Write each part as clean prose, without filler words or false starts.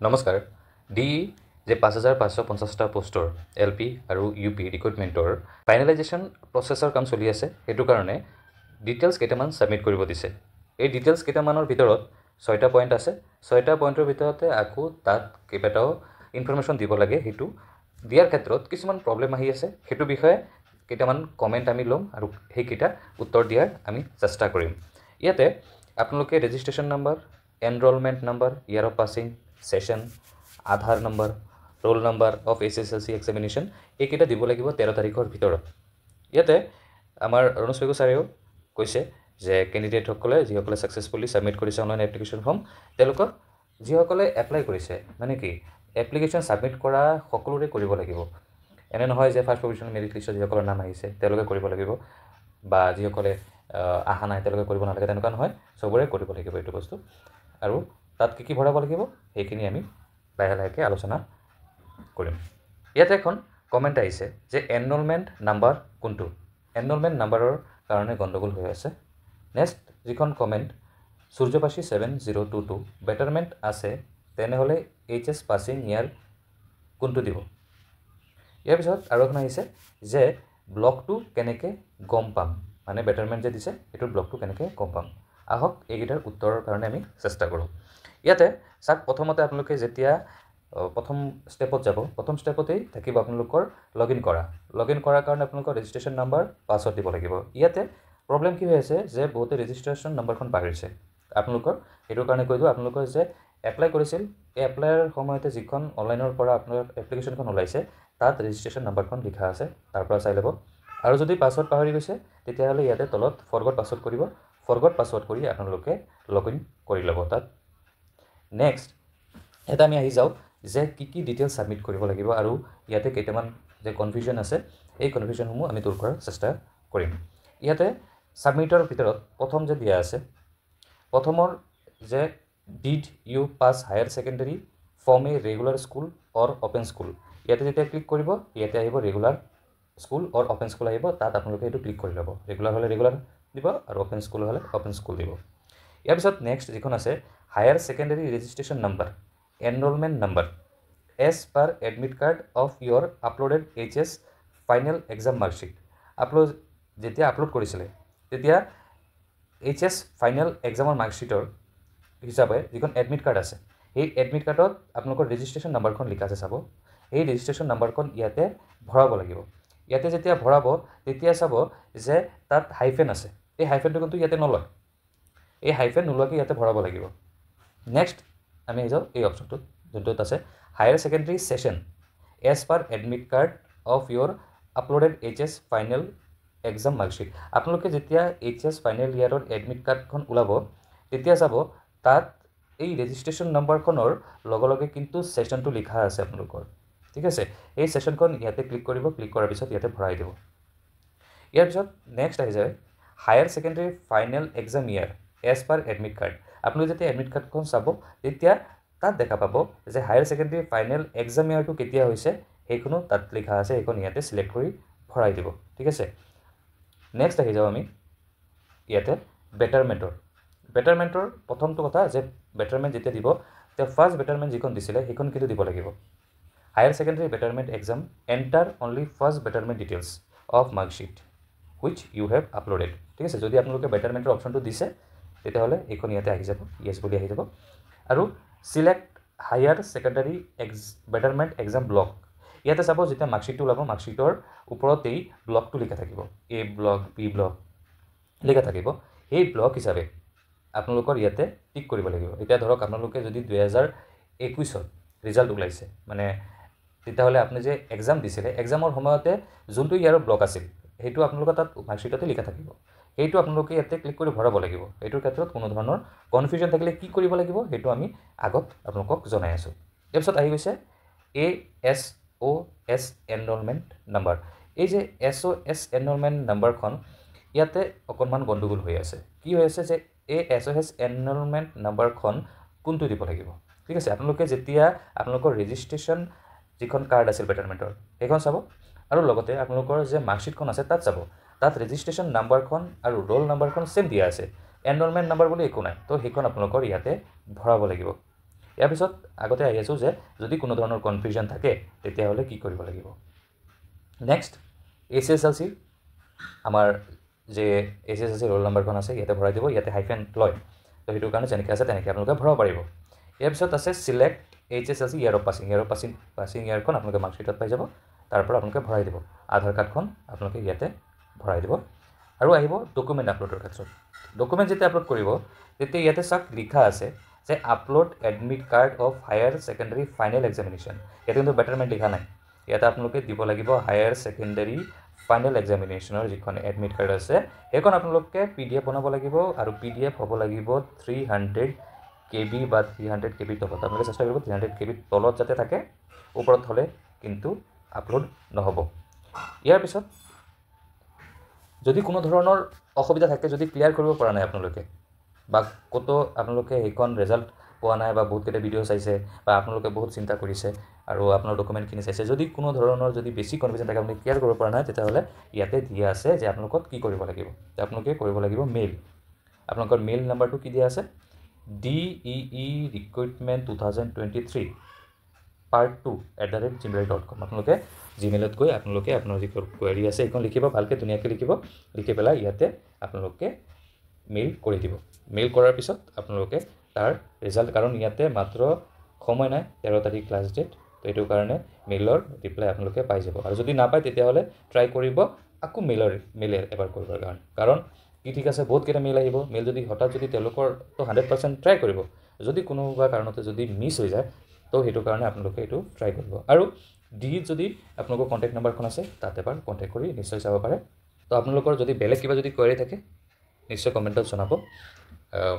নমস্কাৰ ডি যে 5550টা পোষ্টৰ LP আৰু UP ৰিক্ৰুটমেণ্টৰ ফাইনেলাইজেশ্যন প্ৰচেছৰ কাম চলি আছে সেইটো কাৰণে ডিটেইলছ কেইটামান সাবমিট কৰিব দিছে এই ডিটেইলছ কেইটামানৰ ভিতৰত 6টা পইণ্ট আছে 6টা পইণ্টৰ ভিতৰতে আকৌ তাত কেইবাটাও ইনফৰমেশ্যন দিব লাগে সেইটো দিয়াৰ ক্ষেত্ৰত কিছুমান প্ৰব্লেম আহি আছে সেইটো বিষয়ে কেইটামান কমেণ্ট আমি ল'ম আৰু সেইকেইটা উত্তৰ দিয়াৰ আমি চেষ্টা কৰিম ইয়াতে আপোনালোকে registration number enrolment number year of passing session Aadhaar number roll number of SSLC examination এইকেইটা দিব লাগিব 13 তাৰিখৰ ভিতৰত ইয়াতে আমাৰ ৰণোজ পেগু ছাৰেও কৈছে যে কেণ্ডিডেটসকলে যিসকলে ছাকচেছফুলি ছাবমিট কৰিছে অনলাইন এপ্লিকেশ্যন ফৰ্ম তেওঁলোকৰ যিসকলে এপ্লাই কৰিছে মানে কি এপ্লিকেশ্যন ছাবমিট কৰা সকলোৰে কৰিব লাগিব এনে নহয় যে ফাৰ্ষ্ট প্ৰভিজনেল মেৰিট লিষ্টত যিসকলৰ নাম আহিছে তেওঁলোকে কৰিব লাগিব বা যিসকলে আহা নাই তেওঁলোকে কৰিব নালাগে তেনেকুৱা নহয় সবৰে কৰিব লাগিব এইটো বস্তু আৰু তাত কি ভৰাব লাগিব সেইখিনি আমি লাহে লাহেকৈ আলোচনা কৰিম ইয়াতে এখন কমেণ্ট আহিছে যে এনৰোলমেণ্ট নাম্বাৰ কোনটো এনৰোলমেণ্ট নাম্বাৰৰ কাৰণে গণ্ডগোল হৈ আছে নেক্সট যিখন কমেণ্ট সূৰ্যপাশী 7022 বেটাৰমেণ্ট আছে তেনেহ'লে HS পাছিং ইয়াৰ কোনটো দিব ইয়াৰ পিছত আৰু এখন আহিছে যে ব্লকটো কেনেকৈ গম পাম মানে বেটাৰমেণ্ট যে দিছে এইটোৰ ব্লকটো কেনেকৈ গম পাম আহক এইকেইটাৰ উত্তৰৰ কাৰণে আমি চেষ্টা কৰোঁ ইয়াতে চাওক প্ৰথমতে আপোনালোকে যেতিয়া প্ৰথম ষ্টেপত যাব প্ৰথম ষ্টেপতেই থাকিব আপোনালোকৰ লগইন কৰাৰ কাৰণে আপোনালোকৰ ৰেজিষ্ট্ৰেশ্যন নম্বৰ পাছৱৰ্ড দিব লাগিব ইয়াতে প্ৰব্লেম কি হৈ আছে যে বহুতে ৰেজিষ্ট্ৰেশ্যন নম্বৰখন পাহৰিছে আপোনালোকৰ এইটোৰ কাৰণে কৈ দিওঁ আপোনালোকৰ যে এপ্লাই কৰিছিল এই এপ্লাইৰ সময়তে যিখন অনলাইনৰ পৰা আপোনাৰ এপ্লিকেশ্যনখন ওলাইছে তাত ৰেজিষ্ট্ৰেশ্যন নম্বৰখন লিখা আছে তাৰ পৰা চাই ল'ব আৰু যদি পাছৱৰ্ড পাহৰি গৈছে তেতিয়াহ'লে ইয়াতে তলত ফৰগট পাছৱৰ্ড কৰিব ফৰগট পাছৱৰ্ড কৰি আপোনালোকে লগইন কৰি ল'ব তাত নেক্সট এটা আমি আহি যাওঁ যে কি ডিটেইলছ সাবমিট কৰিব লাগিব আৰু ইয়াতে কেইটামান যে কনফিউজন আছে এই কনফিউজনসমূহ আমি দূৰ কৰাৰ চেষ্টা কৰিম ইয়াতে সাবমিটৰ ভিতৰত প্ৰথম যে দিয়া আছে প্ৰথমৰ যে did you pass higher secondary from a regular school or open school ইয়াতে যেতিয়া ক্লিক কৰিব ইয়াতে আহিব regular school or open school আহিব তাত আপোনালোকে এইটো ক্লিক কৰি ল'ব ৰেগুলাৰ হ'লে ৰেগুলাৰ দিব আৰু অপেন স্কুল হ'লে অপেন স্কুল দিব ইয়াৰ পিছত নেক্সট যিখন আছে higher secondary registration number enrolment number as per admit card of year uploaded HS final exam marksheet upload যেতিয়া আপলোড কৰিছিলে তেতিয়া HS ফাইনেল এক্সামৰ মাৰ্কশ্বিটৰ হিচাপে যিখন এডমিট কাৰ্ড আছে এই এডমিট কাৰ্ডত আপোনালোকৰ ৰেজিষ্ট্ৰেশ্যন নম্বৰখন লিখা আছে চাব এই ৰেজিষ্ট্ৰেশ্যন নম্বৰখন ইয়াতে ভৰাব লাগিব ইয়াতে যেতিয়া ভৰাব তেতিয়া চাব যে তাত হাইফেন আছে এই হাইফেনটো কিন্তু ইয়াতে নলয় এই হাইফেন নোলোৱাকৈ ইয়াতে ভৰাব লাগিব নেক্সট আমি আহি যাওঁ এই অপশ্যনটোত যোনটোত আছে higher secondary session as per admit card of year uploaded HS final exam marksheet আপোনালোকে যেতিয়া HS ফাইনেল ইয়াৰৰ এডমিট কাৰ্ডখন ওলাব তেতিয়া চাব তাত এই ৰেজিষ্ট্ৰেশ্যন নম্বৰখনৰ লগে লগে কিন্তু সেশনটো লিখা আছে আপোনালোকৰ ঠিক আছে এই সেশনখন ইয়াতে ক্লিক কৰিব ক্লিক কৰাৰ পিছত ইয়াতে ভৰাই দিব ইয়াৰ পিছত নেক্সট আহি যায় হায়াৰ ছেকেণ্ডাৰী ফাইনেল এক্সাম ইয়াৰ এজ পাৰ এডমিট কাৰ্ড আপোনালোকে যেতিয়া এডমিট কাৰ্ডখন চাব তেতিয়া তাত দেখা পাব যে হায়াৰ ছেকেণ্ডাৰী ফাইনেল এক্সাম ইয়াৰটো কেতিয়া হৈছে সেইখনো তাত লিখা আছে সেইখন ইয়াতে সিলেক্ট কৰি ভৰাই দিব ঠিক আছে নেক্সট আহি যাওঁ আমি ইয়াতে বেটাৰমেণ্টৰ প্ৰথমটো কথা যে বেটাৰমেণ্ট যেতিয়া দিব তেতিয়া ফাৰ্ষ্ট বেটাৰমেণ্ট যিখন দিছিলে সেইখন কিন্তু দিব লাগিব higher secondary betterment exam enter only first betterment details of marksheet which you have uploaded ঠিক আছে যদি আপোনালোকে বেটাৰমেণ্টৰ অপশ্যনটো দিছে তেতিয়াহ'লে এইখন ইয়াতে আহি যাব ইয়েছ বুলি আহি যাব আৰু select higher secondary betterment exam block ইয়াতে চাব যেতিয়া মাৰ্কশ্বিটটো ওলাব মাৰ্কশ্বিটৰ ওপৰতেই ব্লকটো লিখা থাকিব A ব্লক B ব্লক লিখা থাকিব সেই ব্লক হিচাপে আপোনালোকৰ ইয়াতে টিক কৰিব লাগিব এতিয়া ধৰক আপোনালোকে যদি 2021ত ৰিজাল্ট ওলাইছে মানে তেতিয়াহ'লে আপুনি যে এক্সাম দিছিলে এক্সামৰ সময়তে যোনটো ইয়াৰ ব্লক আছিল সেইটো আপোনালোকৰ তাত মাৰ্কশ্বিটতে লিখা থাকিব সেইটো আপোনালোকে ইয়াতে ক্লিক কৰি ভৰাব লাগিব এইটোৰ ক্ষেত্ৰত কোনো ধৰণৰ কনফিউজন থাকিলে কি কৰিব লাগিব সেইটো আমি আগত আপোনালোকক জনাই আছোঁ ইয়াৰ পিছত আহি গৈছে SOS এনৰোলমেণ্ট নম্বৰ এই যে SOS এনৰোলমেণ্ট নম্বৰখন ইয়াতে অকণমান গণ্ডগোল হৈ আছে কি হৈ আছে যে এই SOS এনৰোলমেণ্ট নম্বৰখন কোনটো দিব লাগিব ঠিক আছে আপোনালোকে যেতিয়া আপোনালোকৰ ৰেজিষ্ট্ৰেশ্যন যিখন কাৰ্ড আছিল বেটাৰমেণ্টৰ সেইখন চাব আৰু লগতে আপোনালোকৰ যে মাৰ্কশ্বিটখন আছে তাত চাব তাত ৰেজিষ্ট্ৰেশ্যন নম্বৰখন আৰু ৰোল নম্বৰখন সেম দিয়া আছে এনৰোলমেণ্ট নম্বৰ বুলি একো নাই তো সেইখন আপোনালোকৰ ইয়াতে ভৰাব লাগিব ইয়াৰ পিছত আগতে আহি আছোঁ যে যদি কোনো ধৰণৰ কনফিউজন থাকে তেতিয়াহ'লে কি কৰিব লাগিব। নেক্সট HSLC আমাৰ যে HSLC ৰোল নাম্বাৰখন আছে ইয়াতে ভৰাই দিব, ইয়াতে হাইফেন লয়, তো সেইটো কাৰণে যেনেকৈ আছে তেনেকৈ আপোনালোকে ভৰাব পাৰিব। ইয়াৰ পিছত আছে select HSLC year of passing ইয়াৰখন আপোনালোকে মাৰ্কশ্বিটত পাই যাব, তাৰ পৰা আপোনালোকে ভৰাই দিব। আধাৰ কাৰ্ডখন আপোনালোকে ইয়াতে ভৰাই দিব। আৰু আহিব ডকুমেণ্ট আপলোডৰ ক্ষেত্ৰত। ডকুমেণ্ট যেতিয়া আপলোড কৰিব তেতিয়া ইয়াতে চাওক লিখা আছে যে upload admit card of higher secondary final examination. ইয়াতে কিন্তু বেটাৰমেণ্ট লিখা নাই, ইয়াতে আপোনালোকে দিব লাগিব হায়াৰ ছেকেণ্ডেৰী ফাইনেল এক্সামিনেশ্যনৰ যিখন এডমিট কাৰ্ড আছে সেইখন আপোনালোকে PDF বনাব লাগিব, আৰু PDF হ'ব লাগিব 300 KB বা 300 KB তলত। আপোনালোকে চেষ্টা কৰিব 300 KB তলত যাতে থাকে, ওপৰত হ'লে কিন্তু আপলোড নহ'ব। ইয়াৰ পিছত যদি কোনো ধৰণৰ অসুবিধা থাকে, যদি ক্লিয়াৰ কৰিব পৰা নাই আপোনালোকে, বা ক'তো আপোনালোকে সেইখন ৰেজাল্ট পোৱা নাই, বা বহুতকেইটা ভিডিঅ' চাইছে, বা আপোনালোকে বহুত চিন্তা কৰিছে আৰু আপোনাৰ ডকুমেণ্টখিনি চাইছে, যদি কোনো ধৰণৰ যদি বেছি কনফিউজন থাকে, আপুনি ক্লিয়াৰ কৰিব পৰা নাই, তেতিয়াহ'লে ইয়াতে দিয়া আছে যে আপোনালোকক কি কৰিব লাগিব। আপোনালোকে কৰিব লাগিব মেইল। আপোনালোকৰ মেইল নাম্বাৰটো কি দিয়া আছে DEE recruitment 2023 part 2@gmail.com। আপোনালোকে জিমেইলত গৈ আপোনালোকে আপোনাৰ যি কুৱেৰি আছে এইখন লিখিব, ভালকৈ ধুনীয়াকৈ লিখিব, লিখি পেলাই ইয়াতে আপোনালোকে মেইল কৰি দিব। মেইল কৰাৰ পিছত আপোনালোকে তাৰ ৰিজাল্ট, কাৰণ ইয়াতে মাত্ৰ সময় নাই, 13 তাৰিখ লাষ্ট ডেট, তো এইটো কাৰণে মেইলৰ ৰিপ্লাই আপোনালোকে পাই যাব। আৰু যদি নাপায় তেতিয়াহ'লে ট্ৰাই কৰিব আকৌ মেইলে এবাৰ কৰিবৰ কাৰণে, কাৰণ কি ঠিক আছে বহুতকেইটা মেইল আহিব। মেইল যদি হঠাৎ যদি তেওঁলোকৰতো 100% ট্ৰাই কৰিব, যদি কোনোবা কাৰণতে যদি মিছ হৈ যায় তো সেইটো কাৰণে আপোনালোকে এইটো ট্ৰাই কৰিব। আৰু যদি আপোনালোকৰ কণ্টেক্ট নাম্বাৰখন আছে তাত এবাৰ কণ্টেক্ট কৰি নিশ্চয় চাব পাৰে। তো আপোনালোকৰ যদি বেলেগ কিবা যদি কুৱেৰি থাকে নিশ্চয় কমেণ্টত জনাব,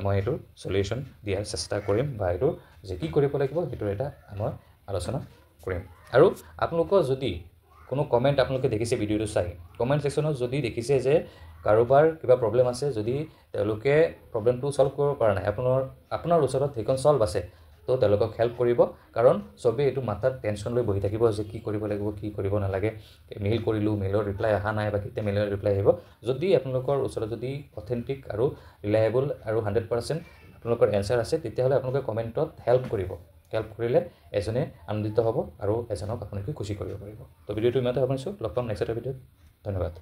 মই এইটোৰ চলিউশ্যন দিয়াৰ চেষ্টা কৰিম, বা এইটো যে কি কৰিব লাগিব সেইটোৰ এটা মই আলোচনা কৰিম। আৰু আপোনালোকৰ যদি কোনো কমেণ্ট আপোনালোকে দেখিছে ভিডিঅ'টো চাই, কমেণ্ট ছেকশ্যনত যদি দেখিছে যে কাৰোবাৰ কিবা প্ৰব্লেম আছে, যদি তেওঁলোকে প্ৰব্লেমটো ছল্ভ কৰিব পৰা নাই, আপোনাৰ ওচৰত সেইখন ছল্ভ আছে, তো তেওঁলোকক হেল্প কৰিব। কাৰণ চবেই এইটো মাথাত টেনশ্যন লৈ বহি থাকিব যে কি কৰিব লাগিব, কি কৰিব নালাগে, মেইল কৰিলোঁ, মেইলৰ ৰিপ্লাই অহা নাই, বা কেতিয়া মেইলৰ ৰিপ্লাই আহিব। যদি আপোনালোকৰ ওচৰত যদি অথেণ্টিক আৰু ৰিলায়েবল আৰু 100% আপোনালোকৰ এনচাৰ আছে, তেতিয়াহ'লে আপোনালোকে কমেণ্টত হেল্প কৰিব। হেল্প কৰিলে এজনে আনন্দিত হ'ব আৰু এজনক আপোনালোকে খুচি কৰিব পাৰিব। তো ভিডিঅ'টো ইমানতে সামৰিছোঁ, লগ পাম নেক্সট এটা ভিডিঅ'ত। ধন্যবাদ।